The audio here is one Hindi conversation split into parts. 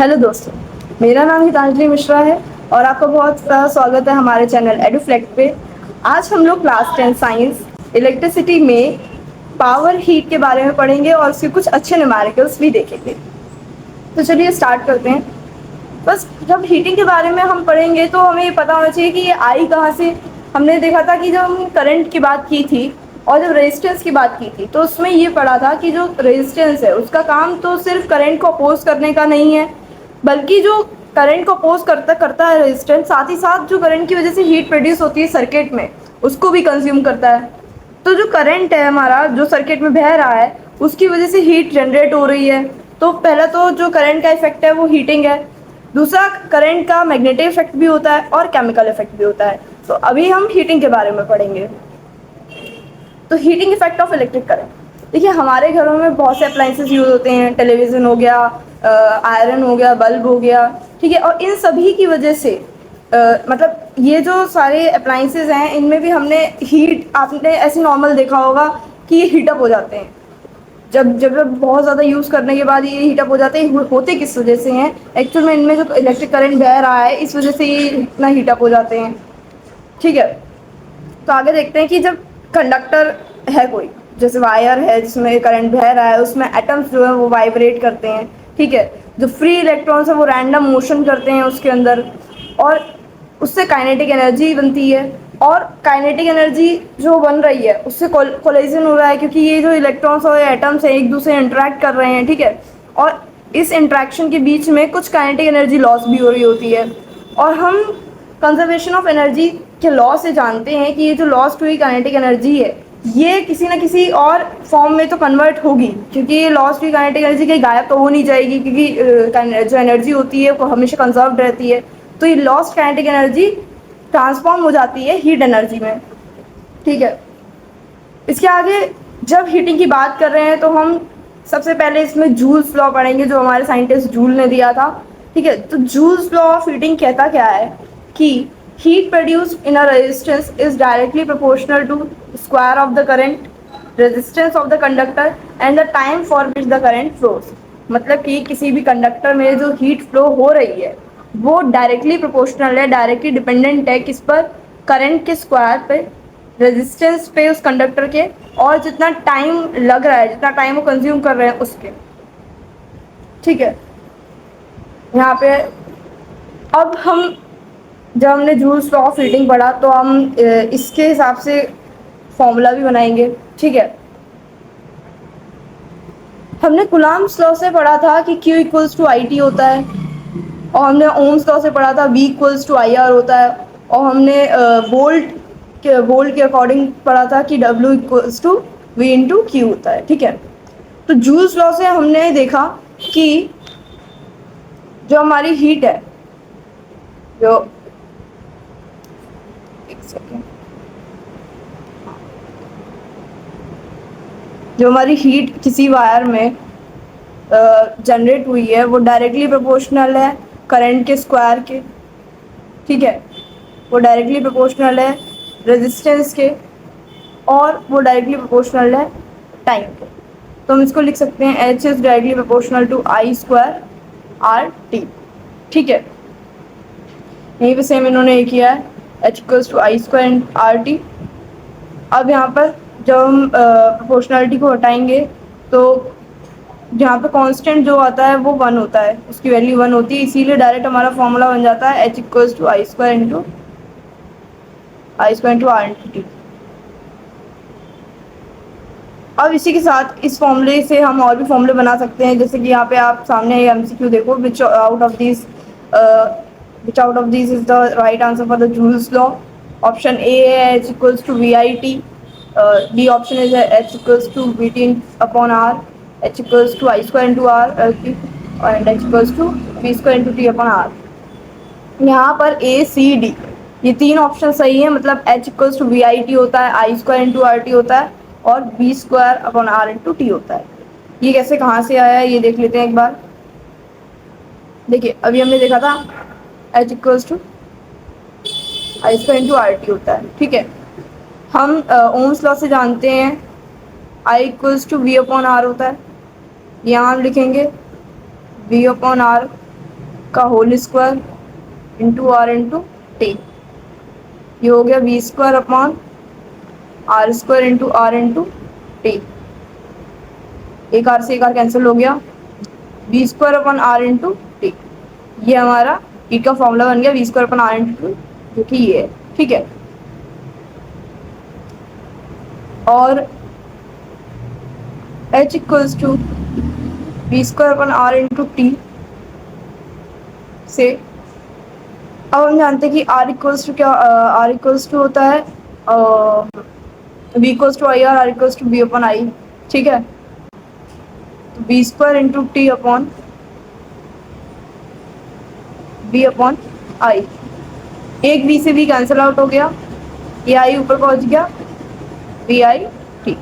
हेलो दोस्तों, मेरा नाम गीतांजलि मिश्रा है और आपका बहुत स्वागत है हमारे चैनल एडुफ्लेक्ट पे। आज हम लोग क्लास 10 साइंस इलेक्ट्रिसिटी में पावर हीट के बारे में पढ़ेंगे और उसके कुछ अच्छे न्यूमेरिकल्स भी देखेंगे। तो चलिए स्टार्ट करते हैं। बस जब हीटिंग के बारे में हम पढ़ेंगे तो हमें ये पता होना चाहिए कि ये आई कहाँ से। हमने देखा था कि जब हम करंट की बात की थी और जब रेजिस्टेंस की बात की थी तो उसमें ये पढ़ा था कि जो रेजिस्टेंस है उसका काम तो सिर्फ करंट को अपोज करने का नहीं है, बल्कि जो करंट को अपोज करता करता है रेजिस्टेंस, साथ ही साथ जो करंट की वजह से हीट प्रोड्यूस होती है सर्किट में उसको भी कंज्यूम करता है। तो जो करंट है हमारा जो सर्किट में बह रहा है उसकी वजह से हीट जनरेट हो रही है। तो पहला तो जो करंट का इफेक्ट है वो हीटिंग है। दूसरा, करंट का मैग्नेटिक इफेक्ट भी होता है और केमिकल इफेक्ट भी होता है। तो अभी हम हीटिंग के बारे में पढ़ेंगे। तो heating effect of electric current, देखिए हमारे घरों में बहुत से अप्लाइंसेस यूज होते हैं। टेलीविज़न हो गया, आयरन हो गया, बल्ब हो गया, ठीक है। और इन सभी की वजह से मतलब ये जो सारे अप्लाइंसेस हैं इनमें भी हमने हीट, आपने ऐसे नॉर्मल देखा होगा कि ये हीटअप हो जाते हैं। जब जब जब बहुत ज़्यादा यूज़ करने के बाद ये हीटअप हो जाते हैं। होते किस वजह से हैं? एक्चुअल में इनमें जो इलेक्ट्रिक करंट बह रहा है इस वजह से ये इतना हीटअप हो जाते हैं, ठीक है। तो आगे देखते हैं कि जब कंडक्टर है कोई, जैसे वायर है जिसमें करंट बह रहा है, उसमें एटम्स जो है वो वाइब्रेट करते हैं, ठीक है। जो फ्री इलेक्ट्रॉन्स है वो रैंडम मोशन करते हैं उसके अंदर और उससे काइनेटिक एनर्जी बनती है। और काइनेटिक एनर्जी जो बन रही है उससे कोलिजन हो रहा है, क्योंकि ये जो इलेक्ट्रॉन्स और एटम्स हैं एक दूसरे इंटरेक्ट कर रहे हैं, ठीक है। और इस इंटरेक्शन के बीच में कुछ काइनेटिक एनर्जी लॉस भी हो रही होती है। और हम कंजर्वेशन ऑफ एनर्जी के लॉ से जानते हैं कि ये जो लॉस्ट हुई काइनेटिक एनर्जी है ये किसी न किसी और फॉर्म में तो कन्वर्ट होगी, क्योंकि ये लॉस्ट हुई काइनेटिक एनर्जी कहीं गायब तो हो नहीं जाएगी, क्योंकि जो एनर्जी होती है वो हमेशा कंजर्व्ड रहती है। तो ये लॉस्ट काइनेटिक एनर्जी ट्रांसफॉर्म हो जाती है हीट एनर्जी में, ठीक है। इसके आगे जब हीटिंग की बात कर रहे हैं तो हम सबसे पहले इसमें जूल्स लॉ पढ़ेंगे जो हमारे साइंटिस्ट जूल ने दिया था, ठीक है। तो जूल्स लॉ ऑफ हीटिंग कहता क्या है कि heat produced in a resistance is directly proportional to square of the current, resistance of the conductor and the time for which the current flows। मतलब कि किसी भी कंडक्टर में जो हीट फ्लो हो रही है वो डायरेक्टली प्रोपोर्शनल है, डायरेक्टली डिपेंडेंट है किस पर? करंट के स्क्वायर पे, रेजिस्टेंस पे उस कंडक्टर के, और जितना टाइम लग रहा है, जितना टाइम वो कंज्यूम कर रहे हैं उसके, ठीक है। यहाँ पे अब हम जब हमने जूल्स लॉ ऑफ हीटिंग पढ़ा तो हम इसके हिसाब से फॉर्मूला भी बनाएंगे, ठीक है। हमने कूलम्ब्स लॉ से पढ़ा था कि Q equals to I T होता है, और हमने ओम्स लॉ से पढ़ा था V equals to I R होता है, और हमने वोल्ट के अकॉर्डिंग पढ़ा था कि W equals to V into Q होता है, ठीक है। तो जूल्स लॉ से हमने देखा कि जो हमारी हीट है, जो जो हमारी हीट किसी वायर में जनरेट हुई है वो डायरेक्टली प्रोपोर्शनल है करंट के स्क्वायर के, ठीक है। वो डायरेक्टली प्रोपोर्शनल है रेजिस्टेंस के, और वो डायरेक्टली प्रोपोर्शनल है टाइम के। तो हम इसको लिख सकते हैं H is directly proportional to I square are T, ठीक है। यहीं पे सेम इन्होंने ये किया है, H equals to I square are T. अब यहाँ पर जब हम प्रोपोर्शनलिटी को हटाएंगे तो जहाँ पे कांस्टेंट जो आता है वो 1 होता है, उसकी वैल्यू 1 होती है, इसीलिए डायरेक्ट हमारा फॉर्मूला बन जाता है H equals to I square into R into T. अब इसी के साथ इस फॉर्मूले से हम और भी फॉर्मूले बना सकते हैं, जैसे कि यहाँ पे आप सामने MCQ देखो, which out of this is the right answer for the Joule's law. Option A है H equals to we I T, B option is H equals to V T upon R, H equals to I square into R and H equals to we square into T upon R. यहाँ पर A C D ये 3 ऑप्शन सही है, मतलब H equals to we I T होता है, आई स्क्वायर इंटू आर टी होता है, और we square upon are into T होता है। ये कैसे कहाँ से आया है ये देख लेते हैं एक बार। देखिए अभी हमने देखा था H equals to I square into are T होता है, ठीक है। हम ओम्स लॉ से जानते हैं I equals to V upon R होता है, यहाँ हम लिखेंगे V अपॉन आर का whole square into R into T. ये हो गया V square upon R square into R into T. एक आर से एक आर कैंसिल हो गया, V square upon are into T. ये हमारा हीट का फॉर्मूला बन गया V square upon are into T, जो कि ये है। ठीक है, और H equals to we square upon are into T से अब हम जानते हैं कि R इक्वल्स टू क्या, R इक्वल्स टू होता है V equals to I R equals to B upon I. ठीक है, तो B square into T upon B upon I. एक बी से बी कैंसिल आउट हो गया, ये आई ऊपर पहुंच गया, वी आई टी।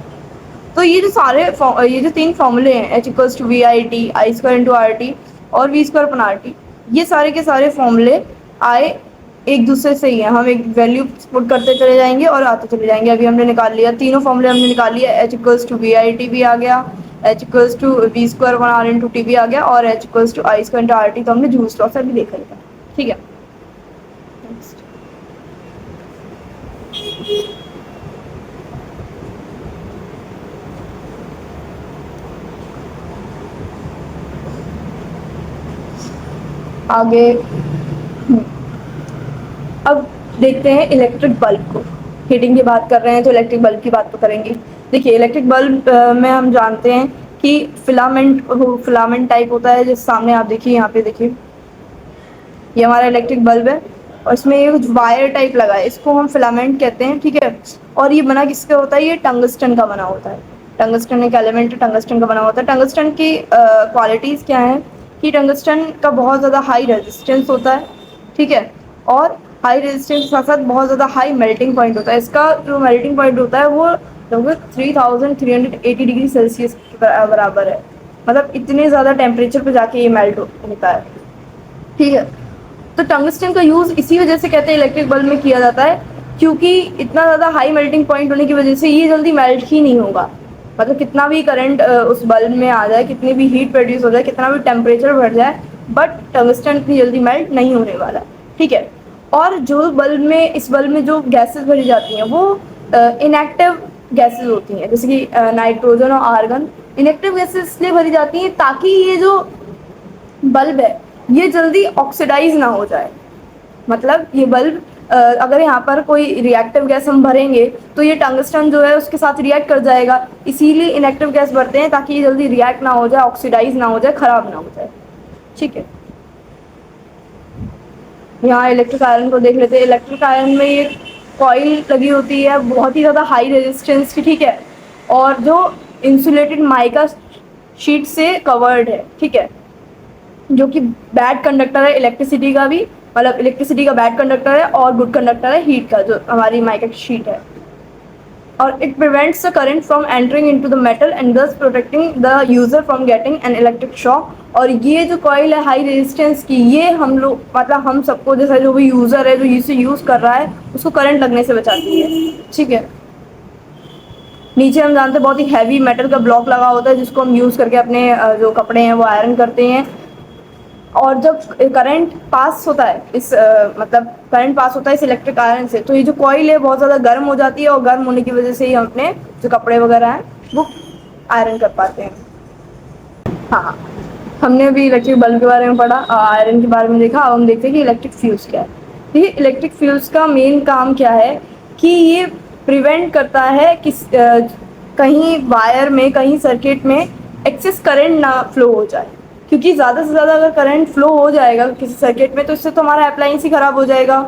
तो ये जो सारे ये जो तीन फॉर्मूले हैं h equals to we I t, i square into are t और we square upon r t, ये सारे के सारे फॉर्मूले आए एक दूसरे से ही है। हम एक वैल्यू पुट करते चले जाएंगे और आते चले जाएंगे। अभी हमने निकाल लिया, तीनों फॉर्मूले हमने निकाल लिया। H equals to we I T भी आ गया, H equals to we square upon are into T भी आ गया, और H equals to I square into are T तो हमने जूस लॉ से भी देख लिया। ठीक है, आगे अब देखते हैं इलेक्ट्रिक बल्ब को। हीटिंग की बात कर रहे हैं तो इलेक्ट्रिक बल्ब की बात तो करेंगे। देखिए इलेक्ट्रिक बल्ब में हम जानते हैं कि फिलामेंट टाइप होता है। जिस सामने आप देखिए, यहाँ पे देखिए, ये हमारा इलेक्ट्रिक बल्ब है और इसमें ये कुछ वायर टाइप लगा है, इसको हम फिलामेंट कहते हैं। ठीक है, और ये बना किसका होता है? ये टंगस्टन का बना होता है। टंगस्टन एक एलिमेंट है, टंगस्टन का बना होता है। टंगस्टन की क्वालिटीज़ क्या है कि टंगस्टन का बहुत ज़्यादा हाई रेजिस्टेंस होता है। ठीक है, और हाई रेजिस्टेंस के साथ साथ बहुत ज़्यादा हाई मेल्टिंग पॉइंट होता है। इसका जो मेल्टिंग पॉइंट होता है वो लगभग 3380 डिग्री सेल्सियस के बराबर है। मतलब इतने ज़्यादा टेम्परेचर पे जाके ये मेल्ट होता है। ठीक है, तो टंगस्टन का यूज़ इसी वजह से कहते हैं इलेक्ट्रिक बल्ब में किया जाता है, क्योंकि इतना ज़्यादा हाई मेल्टिंग पॉइंट होने की वजह से ये जल्दी मेल्ट ही नहीं होगा। मतलब कितना भी करंट उस बल्ब में आ जाए, कितनी भी हीट प्रोड्यूस हो जाए, कितना भी टेम्परेचर बढ़ जाए, बट टंगस्टन इतनी जल्दी मेल्ट नहीं होने वाला। ठीक है, और जो बल्ब में, इस बल्ब में जो गैसेस भरी जाती हैं वो इनएक्टिव गैसेस होती हैं, जैसे कि नाइट्रोजन और आर्गन। इनएक्टिव गैसेस इसलिए भरी जाती हैं ताकि ये जो बल्ब है ये जल्दी ऑक्सीडाइज ना हो जाए। मतलब ये बल्ब अगर यहाँ पर कोई रिएक्टिव गैस हम भरेंगे तो ये टंगस्टन जो है उसके साथ रिएक्ट कर जाएगा। इसीलिए इनएक्टिव गैस भरते हैं ताकि ये जल्दी रिएक्ट ना हो जाए, ऑक्सीडाइज ना हो जाए, खराब ना हो जाए। ठीक है, यहाँ इलेक्ट्रिक आयरन को देख लेते हैं। इलेक्ट्रिक आयरन में ये कॉइल लगी होती है बहुत ही ज़्यादा हाई रेजिस्टेंस की। ठीक है, और जो इंसुलेटेड माइका शीट से कवर्ड है। ठीक है, जो कि बैड कंडक्टर है इलेक्ट्रिसिटी का भी, मतलब इलेक्ट्रिसिटी का बैड कंडक्टर है और गुड कंडक्टर है हीट का, जो हमारी माइका की शीट है। और it prevents the current from entering into the metal and thus protecting the user from getting an electric shock. और ये जो कॉइल है हाई रेजिस्टेंस की, ये हम लोग, मतलब हम सबको, जैसा जो भी यूजर है जो इसे यूज कर रहा है, उसको करंट लगने से बचाती है। ठीक है, नीचे हम जानते हैं बहुत ही हैवी मेटल का ब्लॉक लगा होता है जिसको हम यूज करके अपने जो कपड़े हैं वो आयरन करते हैं। और जब करंट पास होता है इस मतलब करंट पास होता है इस इलेक्ट्रिक आयरन से, तो ये जो कॉइल है बहुत ज़्यादा गर्म हो जाती है और गर्म होने की वजह से ही हम अपने जो कपड़े वगैरह हैं वो आयरन कर पाते हैं। हाँ, हमने अभी इलेक्ट्रिक बल्ब के बारे में पढ़ा, आयरन के बारे में देखा। अब हम देखते हैं कि इलेक्ट्रिक फ्यूज़ क्या है। देखिए इलेक्ट्रिक फ्यूज़ का मेन काम क्या है कि ये प्रिवेंट करता है कि कहीं वायर में, कहीं सर्किट में एक्सेस करंट ना फ्लो हो जाए। क्योंकि ज़्यादा से ज़्यादा अगर करंट फ्लो हो जाएगा किसी सर्किट में तो इससे तो हमारा अप्लायंस ही ख़राब हो जाएगा,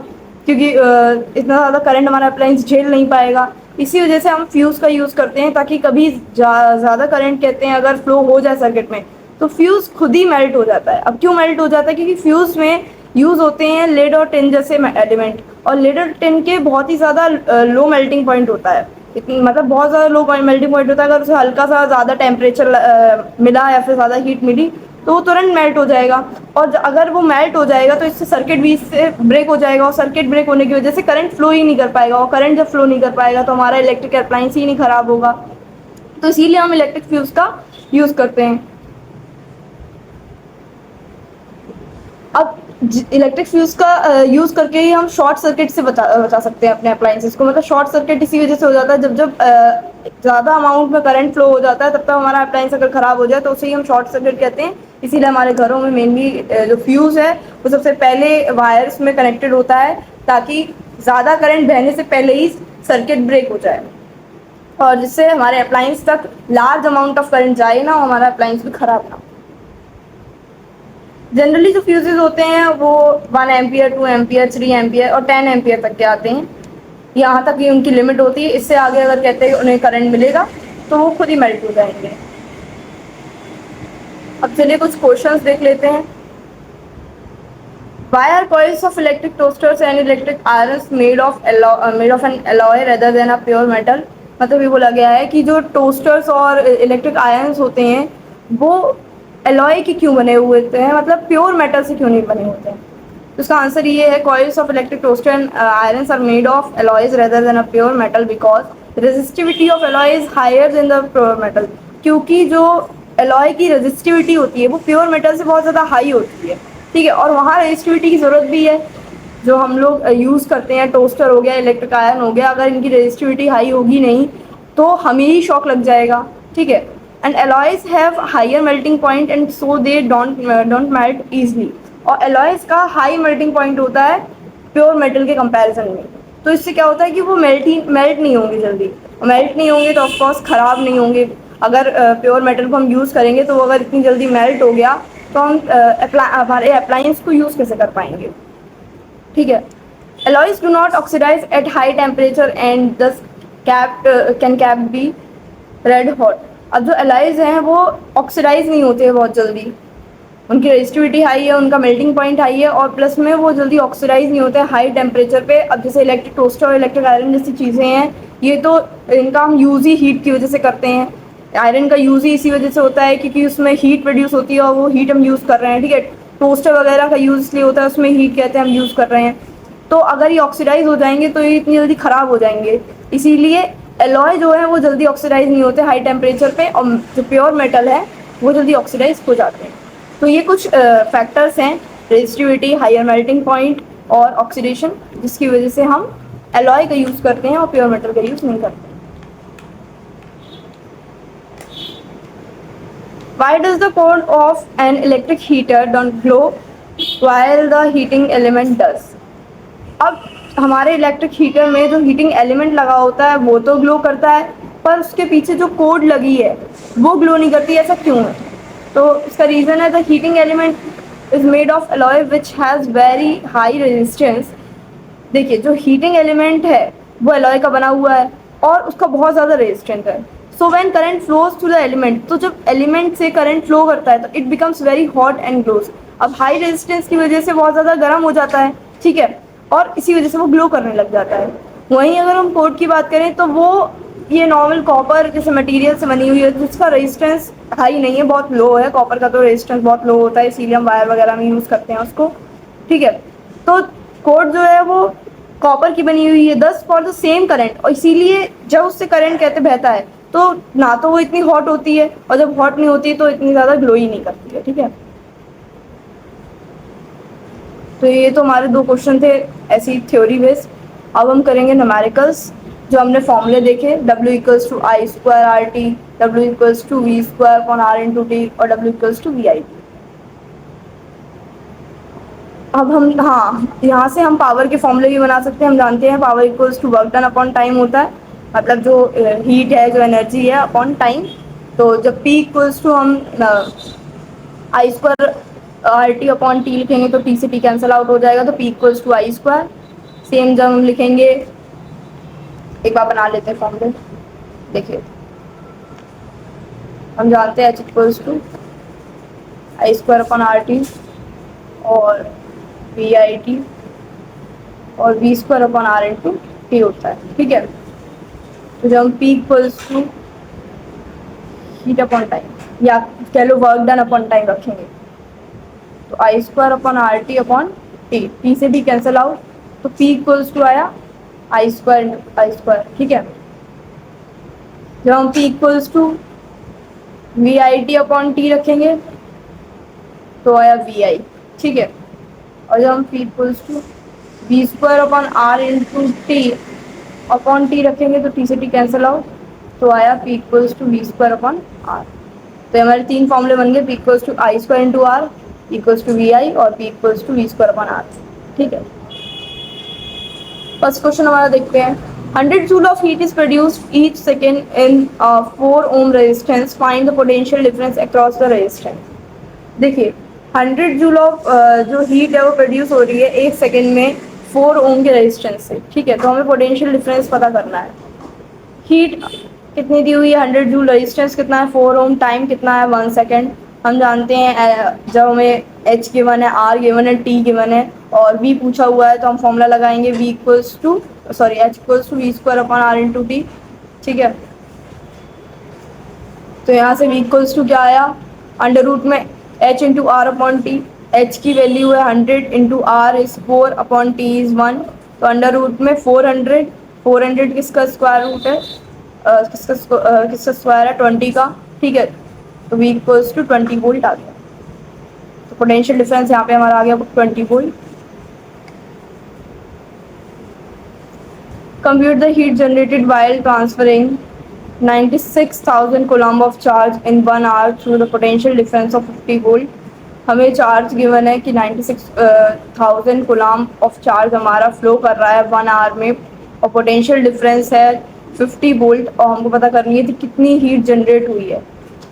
क्योंकि इतना ज़्यादा करंट हमारा अप्लायंस झेल नहीं पाएगा। इसी वजह से हम फ्यूज़ का यूज़ करते हैं, ताकि कभी ज़्यादा करंट कहते हैं अगर फ्लो हो जाए सर्किट में तो फ्यूज़ खुद ही मेल्ट हो जाता है। अब क्यों मेल्ट हो जाता है? क्योंकि फ्यूज़ में यूज़ होते हैं लेड और टिन जैसे एलिमेंट, और लेड और टिन के बहुत ही ज़्यादा लो मेल्टिंग पॉइंट होता है। मतलब बहुत ज़्यादा लो मेल्टिंग पॉइंट होता है। अगर उसे हल्का सा ज़्यादा टेम्परेचर मिला या फिर ज़्यादा हीट मिली तो वो तुरंत मेल्ट हो जाएगा, और अगर वो मेल्ट हो जाएगा तो इससे सर्किट भी इससे ब्रेक हो जाएगा, और सर्किट ब्रेक होने की वजह से करंट फ्लो ही नहीं कर पाएगा, और करंट जब फ्लो नहीं कर पाएगा तो हमारा इलेक्ट्रिक अप्लायंस ही नहीं ख़राब होगा। तो इसीलिए हम इलेक्ट्रिक फ्यूज़ का यूज़ करते हैं। अब इलेक्ट्रिक फ्यूज का यूज करके ही हम शॉर्ट सर्किट से बचा सकते हैं अपने अप्लायंसेस को। मतलब शॉर्ट सर्किट इसी वजह से हो जाता है, जब जब ज़्यादा अमाउंट में करंट फ्लो हो जाता है, तब तक हमारा अप्लायंस अगर ख़राब हो जाए तो उसे ही हम शॉर्ट सर्किट कहते हैं। इसीलिए हमारे घरों में मेनली जो फ्यूज़ है वो सबसे पहले वायर्स में कनेक्टेड होता है, ताकि ज़्यादा करंट बहने से पहले ही सर्किट ब्रेक हो जाए और जिससे हमारे अप्लायंस तक लार्ज अमाउंट ऑफ करंट जाए ना, हमारा अप्लायंस भी ख़राब ना हो। जनरली जो फ्यूजेस होते हैं वो 1 एम्पियर, 2 एम्पियर, 3 एम्पियर और 10 एम्पियर तक के आते हैं। यहाँ तक ये उनकी लिमिट होती है। इससे आगे अगर कहते हैं उन्हें करंट मिलेगा तो वो खुद ही मेल्ट हो जाएंगे। अब चलिए कुछ क्वेश्चंस देख लेते हैं। Why are coils of electric toasters and electric irons made of an alloy rather than a pure metal? मतलब ये बोला गया है कि जो टोस्टर्स और इलेक्ट्रिक आयरन्स होते हैं वो एलॉय के क्यों बने हुए होते हैं, मतलब प्योर मेटल से क्यों नहीं बने होते हैं। तो इसका आंसर ये है, coils of electric toaster and irons are made of alloys rather than a pure metal because resistivity of alloy is higher than the pure metal। क्योंकि जो एलॉय की रेजिस्टिविटी होती है वो प्योर मेटल से बहुत ज़्यादा हाई होती है, ठीक है। और वहाँ रेजिस्टिविटी की ज़रूरत भी है। जो हम लोग यूज़ करते हैं, टोस्टर हो गया, इलेक्ट्रिक आयरन हो गया, अगर इनकी रेजिस्टिविटी हाई होगी नहीं तो हमें ही शॉक लग जाएगा, ठीक है। And alloys have higher melting point and so they don't melt easily. और एलॉयज का हाई मेल्टिंग पॉइंट होता है प्योर मेटल के कंपैरिजन में। तो इससे क्या होता है कि वो मेल्ट नहीं होंगे जल्दी। मेल्ट नहीं होंगे तो ऑफकोर्स ख़राब नहीं होंगे। अगर प्योर मेटल को हम यूज़ करेंगे तो वो अगर इतनी जल्दी मेल्ट हो गया तो हम हमारे अप्लायंस को यूज़ कैसे कर पाएंगे, ठीक है। Alloys do not oxidize at high temperature and thus can be red hot. अब जो एलॉयज हैं वो ऑक्सीडाइज नहीं होते हैं बहुत जल्दी, उनकी रेजिस्टिविटी हाई है, उनका मेल्टिंग पॉइंट हाई है और प्लस में वो जल्दी ऑक्सीडाइज नहीं होते हैं हाई टेम्परेचर पे। अब जैसे इलेक्ट्रिक टोस्टर और इलेक्ट्रिक आयरन जैसी चीज़ें हैं, ये तो इनका हम यूज़ ही हीट की वजह से करते हैं। आयरन का यूज़ ही इसी वजह से होता है क्योंकि उसमें हीट प्रोड्यूस होती है और वो हीट हम यूज़ कर रहे हैं, ठीक है। टोस्टर वगैरह का यूज़ इसलिए होता है, उसमें हीट कहते हैं हम यूज़ कर रहे हैं। तो अगर ये ऑक्सीडाइज हो जाएंगे तो ये इतनी जल्दी ख़राब हो जाएंगे, इसीलिए एलॉय जो है वो जल्दी ऑक्सीडाइज नहीं होते हाई टेम्परेचर पे, और जो प्योर मेटल है वो जल्दी ऑक्सीडाइज हो जाते हैं। तो ये कुछ फैक्टर्स हैं, रेजिस्टिविटी, हायर मेल्टिंग पॉइंट और ऑक्सीडेशन, जिसकी वजह से हम एलॉय का यूज़ करते हैं और प्योर मेटल का यूज़ नहीं करते। Why does the core of an electric heater don't glow while the heating element does? अब हमारे इलेक्ट्रिक हीटर में जो हीटिंग एलिमेंट लगा होता है वो तो ग्लो करता है, पर उसके पीछे जो कोड लगी है वो ग्लो नहीं करती। ऐसा क्यों है? तो इसका रीज़न है, the heating element is made of alloy which has very high resistance. देखिए, जो हीटिंग एलिमेंट है वो एलॉय का बना हुआ है और उसका बहुत ज़्यादा रेजिस्टेंस है। So when current flows through the element, तो जब एलिमेंट से करंट फ्लो करता है तो it becomes very hot and glows. अब हाई रेजिस्टेंस की वजह से बहुत ज़्यादा गर्म हो जाता है, ठीक है, और इसी वजह से वो ग्लो करने लग जाता है। वहीं अगर हम कोड की बात करें तो वो ये नॉर्मल कॉपर जैसे मटेरियल से बनी हुई है जिसका रेजिस्टेंस हाई नहीं है, बहुत लो है। कॉपर का तो रेजिस्टेंस बहुत लो होता है, इसीलिए हम वायर वगैरह में यूज़ करते हैं उसको, ठीक है। तो कोड जो है वो कॉपर की बनी हुई है, दस फॉर द सेम करंट, और इसीलिए जब उससे करंट कहते बहता है तो ना तो वो इतनी हॉट होती है और जब हॉट नहीं होती तो इतनी ज़्यादा ग्लो ही नहीं करती है, ठीक है। तो ये तो हमारे दो क्वेश्चन थे ऐसी थ्योरी बेस्ड। अब हम करेंगे न्यूमेरिकल्स, जो हमने फॉर्मूले देखे, W equals to I square are T, W equals to we square upon are into T और W equals to we I T. अब हम यहाँ से हम पावर के फॉर्मूले भी बना सकते हैं। हम जानते हैं power equals to work done upon time होता है, मतलब जो हीट है, जो एनर्जी है, अपॉन टाइम। तो जब P इक्वल्स टू हम i square are t upon t लिखेंगे तो T से T कैंसिल आउट हो जाएगा, तो P equals to I square. Same जब हम लिखेंगे, एक बार बना लेते हैं फॉर्मूले, देखिए हम जानते हैं H equals to I square upon r t और वी आई टी और we square upon are into T होता है, ठीक है। तो जब हम P equals to heat upon time या कह लो वर्क डन अपॉन टाइम रखेंगे तो i square upon r t upon t, t से भी कैंसिल आउट, तो P इक्वल्स टू आया आई स्क्वायर, ठीक है। जब हम P equals to we I T upon T रखेंगे तो आया वी आई, ठीक है। और जब हम P equals to we square upon are into T upon T रखेंगे तो टी से टी कैंसिल आउट, तो आया P equals to we square upon r. तो हमारे तीन फॉर्मूले बन गए, P equals to I square into r, P equals to we i और P equals to we square upon r. ठीक है, फर्स्ट क्वेश्चन हमारा देखते हैं। 100 joule of heat is produced each second in 4 ohm resistance, find the potential difference across the resistance. देखिए 100 जूल ऑफ जो हीट है वो प्रोड्यूस हो रही है एक सेकेंड में 4 ओम के रेजिस्टेंस से। ठीक है, तो हमें पोटेंशियल डिफरेंस पता करना है। हीट कितनी दी हुई है 100 जूल, रेजिस्टेंस कितना है 4 ओम, टाइम कितना है 1 सेकेंड। हम जानते हैं जब हमें H गिवन है, R गिवन है, T गिवन है और V पूछा हुआ है तो हम फॉर्मूला लगाएंगे V equals to H equals to we square upon are into T. ठीक है, तो यहाँ से V इक्वल्स टू क्या आया, अंडर रूट में H into R upon T. H की वैल्यू है 100 into R is 4 upon T is 1, तो अंडर रूट में 400 किसका स्क्वायर रूट है, किसका स्क्वायर है 20 का। ठीक है, तो V इक्वल्स टू 20 वोल्ट आ गया। तो पोटेंशियल डिफरेंस यहाँ पे हमारा आ गया 20 volt. Compute the heat generated while transferring 96,000 coulomb of charge in 1 hour through the potential difference of 50 volt. हमें चार्ज गिवन है कि 96,000 कूलम्ब ऑफ चार्ज हमारा फ्लो कर रहा है 1 आवर में और पोटेंशियल डिफरेंस है 50 वोल्ट और हमको पता करनी है कि कितनी हीट जनरेट हुई है।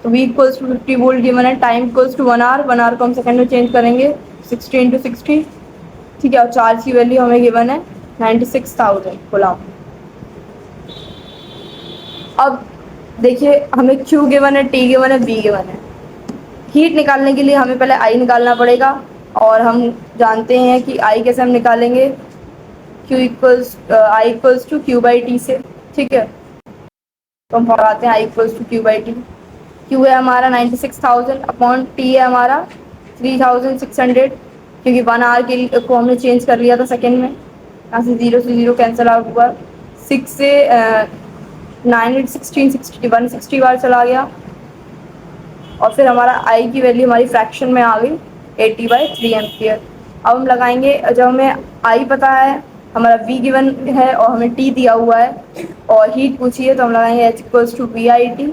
तो V equals to 50 volt given है, time equals to 1 hour, 1 hour को हम सेकेंड में चेंज करेंगे 60 इंटू 60। ठीक है, और चार्ज की वैल्यू हमें गिवन है 96,000 कूलम्ब। अब देखिए हमें Q गिवन है, T गिवन है, V गिवन है। हीट निकालने के लिए हमें पहले I निकालना पड़ेगा और हम जानते हैं कि I कैसे हम निकालेंगे, I equals to Q by T से। ठीक है, तो हम लगाते हैं I equals to Q by T. Q है हमारा 96,000 अपॉन T है हमारा 3,600, क्योंकि 1 आवर के लिए को हमने चेंज कर लिया था सेकेंड में। यहाँ से 0 से 0 कैंसिल आउट हुआ, 6 से 9 16 60 160 बार चला गया और फिर हमारा I की वैल्यू हमारी फ्रैक्शन में आ गई 80/3 एम्पियर। अब हम लगाएंगे, जब हमें I पता है, हमारा V गिवन है और हमें T दिया हुआ है और हीट पूछी है, तो हम लगाएंगे H equals to we I T.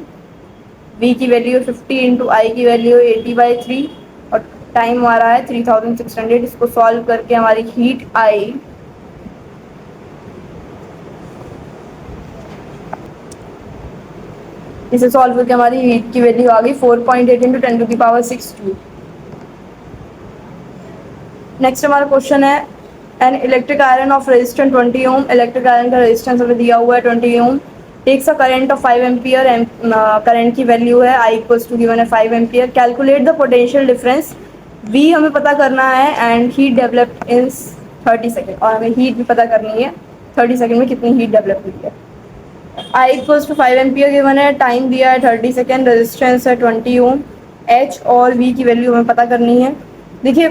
V की वैल्यू 50 इंटू I की वैल्यू 80/3 और टाइम हमारा है 3600। इसको सॉल्व करके हमारी हीट आई इसे सॉल्व करके हमारी हीट की वैल्यू आ गई 4.8 इंटू 10⁶ जूल। नेक्स्ट हमारा क्वेश्चन है, an electric iron of resistance 20 ohm. Electric iron का रेजिस्टेंस हमें दिया हुआ है 20 ohm. Takes a current of 5 ampere, current की वैल्यू है I इक्वल्स टू गिवन है 5 ampere. Calculate the potential difference, V हमें पता करना है and heat developed in 30 second, और हमें हीट भी पता करनी है 30 सेकेंड में कितनी हीट डेवलप हुई है। I equals to 5 ampere given है, टाइम दिया है 30 सेकेंड, रेजिस्टेंस है 20 ओम। H और V की वैल्यू हमें पता करनी है। देखिए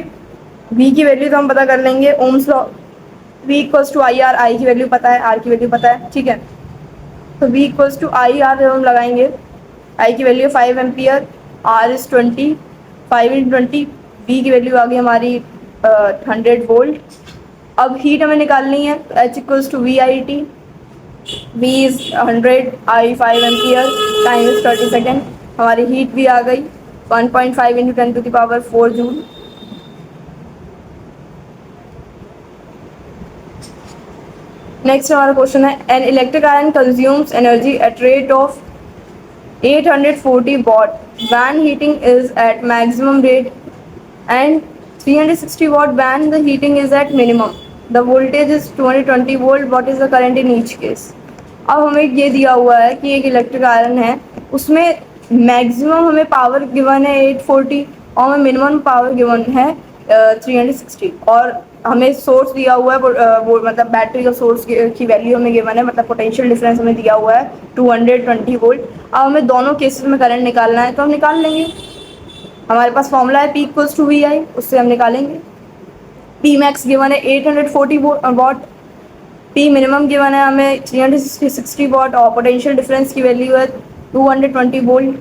V की वैल्यू तो हम पता कर लेंगे ohm's law, V equals to I R, I की वैल्यू पता है, R की वैल्यू पता है। ठीक है, तो V equals to I R जब हम लगाएंगे, I की value 5 ampere, R is 20, 5 in 20, V की वैल्यू आ गई हमारी 100 वोल्ट। अब हीट हमें निकालनी है, तो H equals to we I T. V is 100, I 5 ampere, time is 30 second. हमारी हीट भी आ गई 1.5 इंटू 10⁴ जूल। नेक्स्ट हमारा क्वेश्चन है, an electric iron consumes energy at rate of 840 watt when heating is at maximum rate and 360 watt when the heating is at minimum. The voltage is 220 volt, what is the current in each case. अब हमें ये दिया हुआ है कि एक इलेक्ट्रिक आयरन है, उसमें मैक्सिमम हमें पावर गिवन है 840 और हमें मिनिमम पावर गिवन है 360 और हमें सोर्स दिया हुआ है वो मतलब बैटरी का सोर्स की वैल्यू हमें गिवन है, मतलब पोटेंशियल डिफरेंस हमें दिया हुआ है 220 वोल्ट। अब हमें दोनों केसेस में करंट निकालना है, तो हम निकाल लेंगे। हमारे पास फॉर्मूला है P इक्वल्स टू वी आई, उससे हम निकालेंगे। P मैक्स गिवन है 840 वॉट, P मिनिमम गिवन है हमें 360 वॉट और पोटेंशियल डिफरेंस की वैल्यू है 220 वोल्ट।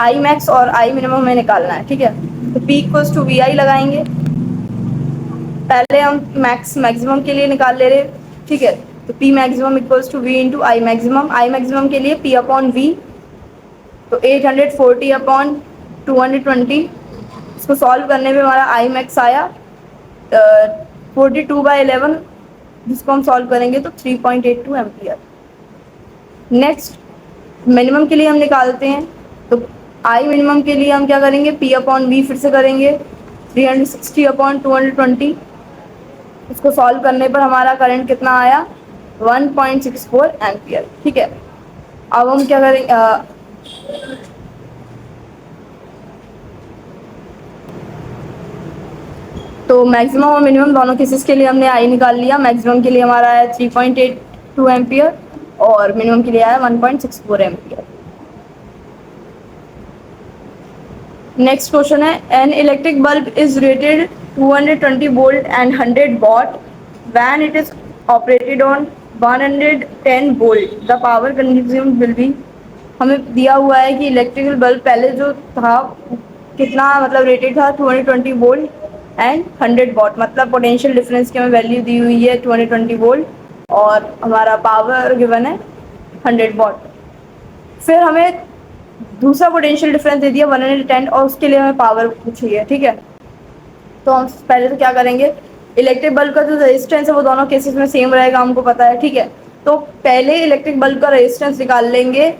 I मैक्स और I मिनिमम हमें निकालना है। ठीक है, तो P इक्वल्स टू वी आई लगाएंगे पहले हम मैक्सिमम के लिए निकाल ले रहे, ठीक है। तो P maximum equals to V into I maximum. I maximum के लिए P अपॉन V, तो 840 अपॉन 220। इसको सॉल्व करने पे हमारा आई मैक्स आया 42/11, जिसको हम सॉल्व करेंगे तो 3.82 एम्पियर। नेक्स्ट मिनिमम के लिए हम निकालते हैं, तो आई मिनिमम के लिए हम क्या करेंगे, P अपॉन V फिर से करेंगे 360 अपॉन 220। इसको सॉल्व करने पर हमारा करंट कितना आया 1.64 एम्पियर, ठीक है। अब हम क्या करेंगे, तो मैक्सिमम और मिनिमम दोनों केसेस के लिए हमने आई निकाल लिया। मैक्सिमम के लिए हमारा आया 3.82 एम्पियर और मिनिमम के लिए आया 1.64 एम्पियर। नेक्स्ट क्वेश्चन है, an electric bulb is rated 220 volt and 100 what when it is operated on 110 volt, the power consumed will be. हमें दिया हुआ है कि इलेक्ट्रिकल बल्ब पहले जो था कितना मतलब रेटेड था 220 वोल्ट एंड 100 वॉट, मतलब पोटेंशियल डिफरेंस की हमें वैल्यू दी हुई है 220 वोल्ट और हमारा पावर गिवन है 100 वॉट। फिर हमें दूसरा पोटेंशियल डिफरेंस दे दिया 110 और उसके लिए हमें पावर पूछी है, ठीक है। तो हम पहले तो क्या करेंगे, इलेक्ट्रिक बल्ब का जो रेजिस्टेंस है वो दोनों केसेस में सेम रहेगा, हमको पता है, ठीक है। तो पहले इलेक्ट्रिक बल्ब का रेजिस्टेंस निकाल लेंगे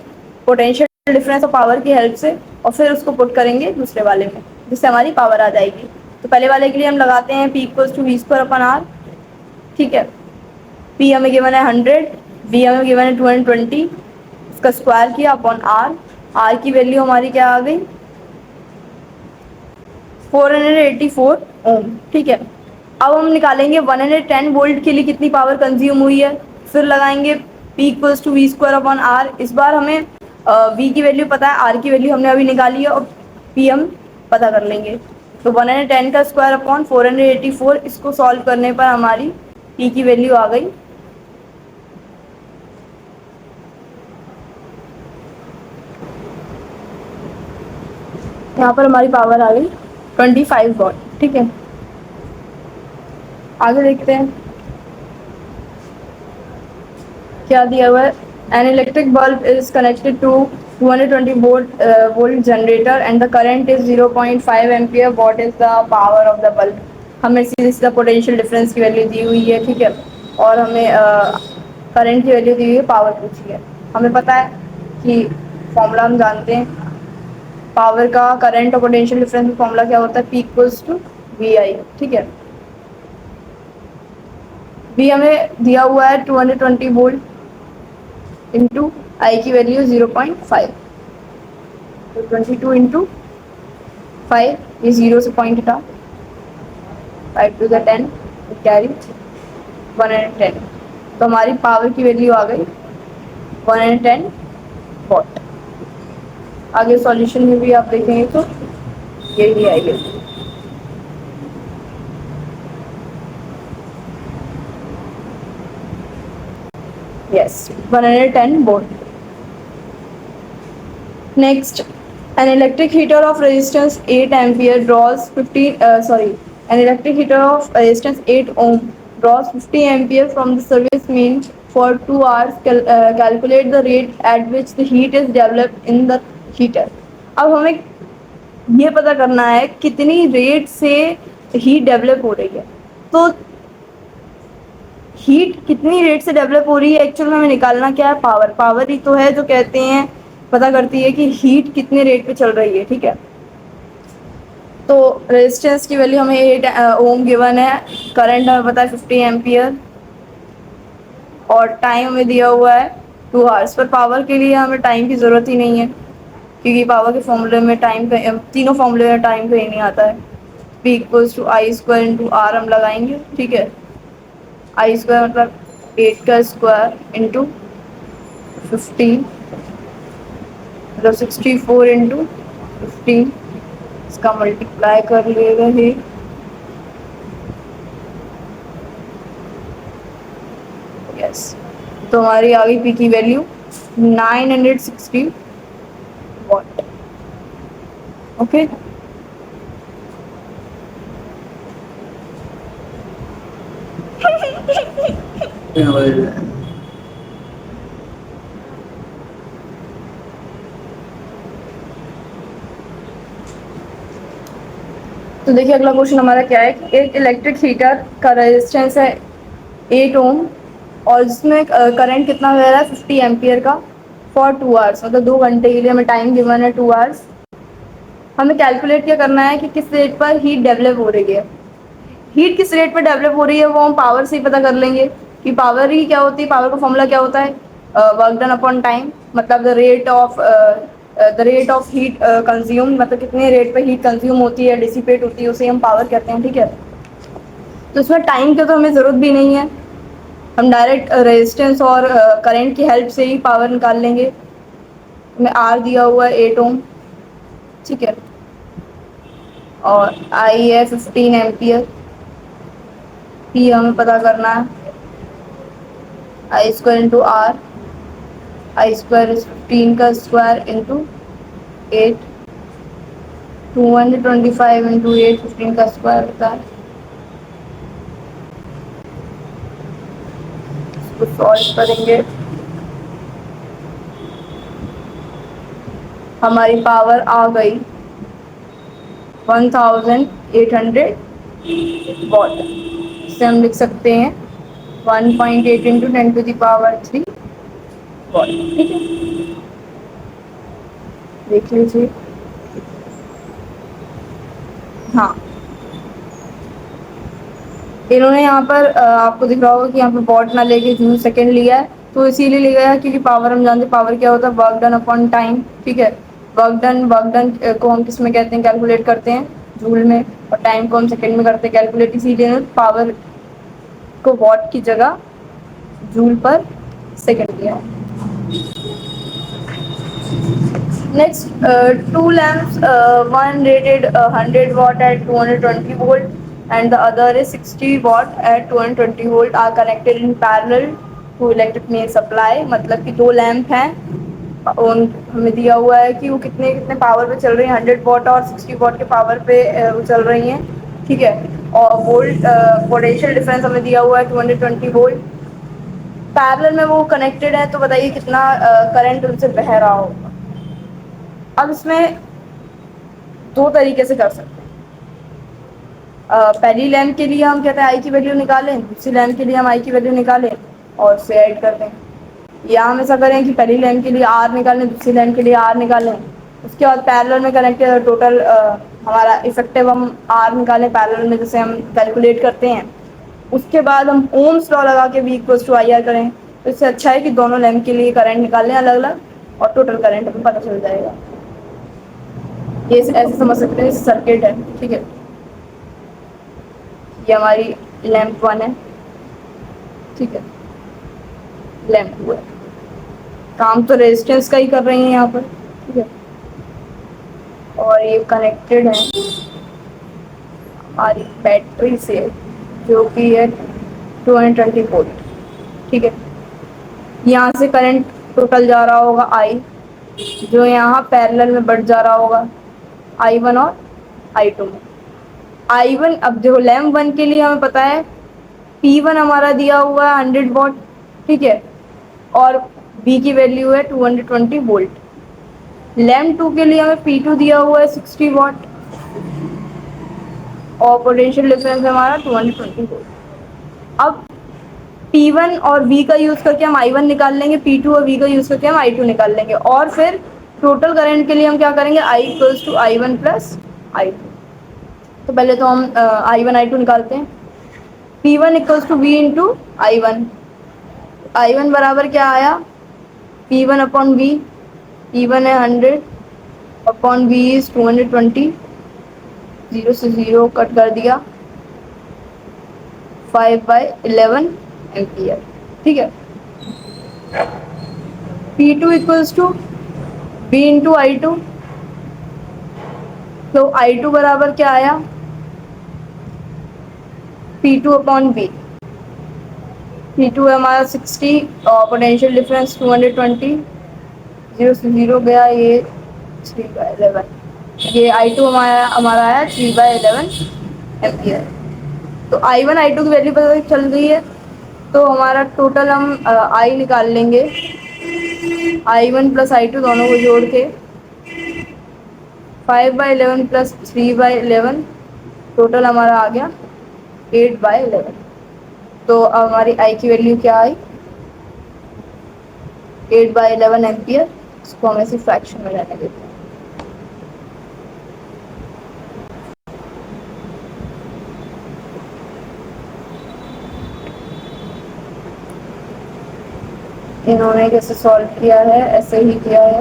पोटेंशियल डिफरेंस और पावर की हेल्प से, और फिर उसको पुट करेंगे दूसरे वाले में, जिससे हमारी पावर आ जाएगी। तो पहले वाले के लिए हम लगाते हैं P equals to V square upon R, ठीक है। P हमें गिवन है 100, V हमें गिवन है 220, इसका स्क्वायर किया अपॉन R की वैल्यू हमारी क्या आ गई 484 ओम, ठीक है। अब हम निकालेंगे 110 वोल्ट के लिए कितनी पावर कंज्यूम हुई है, फिर लगाएंगे P equals to V square upon R। इस बार हमें V की वैल्यू पता है, R की वैल्यू हमने अभी निकाली है और P हम पता कर लेंगे। तो 110 का स्क्वायर अपॉन 484, इसको सॉल्व करने पर हमारी P की वैल्यू आ गई यहाँ पर हमारी पावर आ गई 25 वॉट, ठीक है। आगे देखते हैं क्या दिया हुआ है, an electric bulb is connected to 220 volt generator and the current is 0.5 ampere, what is the power of the bulb. हमें सीधे सीधा पोटेंशियल डिफरेंस की वैल्यू दी हुई है, ठीक है, और हमें करंट की वैल्यू दी हुई है, पावर पूछी है। हमें पता है कि फॉर्मूला हम जानते हैं पावर का, करंट और पोटेंशियल डिफरेंस में फॉर्मूला क्या होता है, P इक्वल्स टू VI, ठीक है। V हमें दिया हुआ है 220 वोल्ट इंटू आई की वैल्यू 0.5, तो 22 इंटू 5, ये 0 से पॉइंट हटा 5 टू द 10 कैरी 110, तो हमारी पावर की वैल्यू आ गई 110 वॉट। आगे सॉल्यूशन में भी आप देखेंगे तो यही आएगी। Yes, 110 volt. Next, an electric heater of resistance 8 ampere draws 15. An electric heater of resistance 8 ohm draws 50 ampere from the service main for 2 hours. Calculate the rate at which the heat is developed in the heater. अब हमें ये पता करना है कितनी रेट से हीट डेवलप हो रही है। तो हीट कितनी रेट से डेवलप हो रही है, एक्चुअल में हमें निकालना क्या है, पावर। पावर ही तो है जो कहते हैं पता करती है कि हीट कितने रेट पे चल रही है, ठीक है। तो रेजिस्टेंस की वैल्यू हमें 8 ओम गिवन है, करंट हमें पता है 50 एम्पियर और टाइम हमें दिया हुआ है 2 आवर्स। पर पावर के लिए हमें टाइम की ज़रूरत ही नहीं है क्योंकि पावर के फॉर्मूले में टाइम का, तीनों फॉर्मूले में टाइम कहीं नहीं आता है। P equals to I square into R हम लगाएंगे, ठीक है। आई स्क्वायर मतलब 8 का स्क्वायर इंटू 15 मतलब 64 इंटू 15, इसका मल्टीप्लाई कर ले रहे, यस। तो हमारी आ गई P की वैल्यू 960 वॉट, ओके। तो देखिए अगला क्वेश्चन हमारा क्या है कि एक इलेक्ट्रिक हीटर का रेजिस्टेंस है 8 ओम और जिसमें करंट कितना बह रहा है 50 एम्पियर का फॉर 2 आवर्स, मतलब 2 घंटे के लिए हमें टाइम गिवन है 2 आवर्स। हमें कैलकुलेट क्या करना है कि किस रेट पर हीट डेवलप हो रही है। हीट किस रेट पर डेवलप हो रही है वो हम पावर से ही पता कर लेंगे कि पावर ही क्या होती है, पावर का फॉर्मूला क्या होता है, वर्क डन अपॉन टाइम, मतलब the rate of heat consume, मतलब कितने रेट पे हीट कंज्यूम होती है, डिसिपेट होती है, उसे हम पावर कहते हैं। ठीक है, तो इसमें टाइम की तो हमें ज़रूरत भी नहीं है, हम डायरेक्ट रेजिस्टेंस और करंट की हेल्प से ही पावर निकाल लेंगे। हमें आर दिया हुआ है 8 ओम, ठीक है, और आई है 15 एम्पियर, पी हमें पता करना है, आई square into r, i square 15 का स्क्वायर इंटू 8, 225 इंटू 8, 15 का स्क्वायर होता है। इसको सॉल्व करेंगे, हमारी पावर आ गई 1800 वॉट। इसे हम लिख सकते हैं 1.8 इंटू 10⁻³ वॉट। ठीक है, देख लीजिए। हाँ, इन्होंने यहाँ पर आपको दिख रहा होगा कि यहाँ पर वॉट ना लेके जूल सेकंड लिया है, तो इसीलिए लिया है क्योंकि पावर हम जानते हैं पावर क्या होता है, वर्क डन अपॉन टाइम। ठीक है, वर्क डन को हम किस में कहते हैं, कैलकुलेट करते हैं जूल में, और टाइम को हम सेकंड में करते हैं कैलकुलेट, इसीलिए पावर को वॉट की जगह जूल पर सेकंड लिया है। Next, two lamps, one rated 100 watt at 220 volt and the other is 60 watt at 220 volt are connected in parallel to electric main supply। मतलब कि दो लैंप हैं, हमें दिया हुआ है कि वो कितने कितने पावर पे चल रही हैं, 100 वॉट और 60 वॉट के पावर पे वो चल रही हैं। ठीक है, और वोल्ट पोटेंशियल डिफरेंस हमें दिया हुआ है 220 वोल्ट, पैरेलल में वो कनेक्टेड है, तो बताइए कितना करंट उनसे बह रहा होगा। अब इसमें दो तरीके से कर सकते हैं। पहली लैम्प के लिए हम कहते हैं आई की वैल्यू निकालें, दूसरी लैम्प के लिए हम आई की वैल्यू निकालें और उसे ऐड कर दें, या हम ऐसा करें कि पहली लैम्प के लिए आर निकालें, दूसरी लैम्प के लिए आर निकालें, उसके बाद पैरेलल में कनेक्टेड टोटल हमारा इफेक्टिव हम आर निकालें पैरेलल में, जैसे हम कैलकुलेट करते हैं, उसके बाद हम ओम्स लॉ लगा के V=IR करें। तो इससे अच्छा है कि दोनों लैम्प के लिए करंट निकालें अलग अलग और टोटल करंट हमें पता चल जाएगा। ये ऐसे समझ सकते हैं सर्किट है। ठीक है, ये हमारी लैंप 1 है, ठीक है, लैंप 2 है, काम तो रेजिस्टेंस का ही कर रही हैं यहाँ पर। ठीक है, और ये कनेक्टेड है हमारी बैटरी से जो कि है 220 वोल्ट। ठीक है, यहाँ से करंट टोटल जा रहा होगा आई, जो यहाँ पैरेलल में बढ़ जा रहा होगा I1 और I2 में। I1, अब देखो लैम्प 1 के लिए हमें पता है P1 हमारा दिया हुआ है 100 वॉट, ठीक है, और B की वैल्यू है 220 वोल्ट। लैम्प 2 के लिए हमें P2 दिया हुआ है 60 वॉट और पोटेंशियल डिफरेंस है हमारा 220 वोल्ट। अब P1 और V का यूज़ करके हम I1 निकाल लेंगे, P2 और V का यूज़ करके हम I2 निकाल लेंगे, और फिर टोटल करंट के लिए हम क्या करेंगे, I=I1 प्लस I2। तो पहले तो हम I1 I2 निकालते हैं। P1=V इंटू I1, I1 बराबर क्या आया, P1 अपॉन V, P1 है 100 अपॉन V इज 220, 0 से 0 कट कर दिया, 5/11 एम्पियर। ठीक है, P2=V इंटू I2, तो I2 बराबर क्या आया, P2 अपॉन V, P2 है हमारा 60 और पोटेंशियल डिफरेंस 220, 0 से 0 गया, ये 3/11, ये I2 हमारा आया 3/11 एम्पियर। तो I1 I2 की वैल्यू पता चल गई है, तो हमारा टोटल हम आई निकाल लेंगे, I1 प्लस I2 दोनों को जोड़ के 5/11 प्लस 3/11, टोटल हमारा आ गया 8/11। तो अब हमारी आई की वैल्यू क्या आई, 8/11 एम्पियर। इसको हम ऐसे फ्रैक्शन में रहने देते हैं। इन्होंने कैसे सॉल्व किया है, ऐसे ही किया है।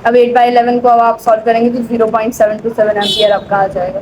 अब 8/11 को अब आप सॉल्व करेंगे तो 0.727 एम्पियर आपका आ जाएगा।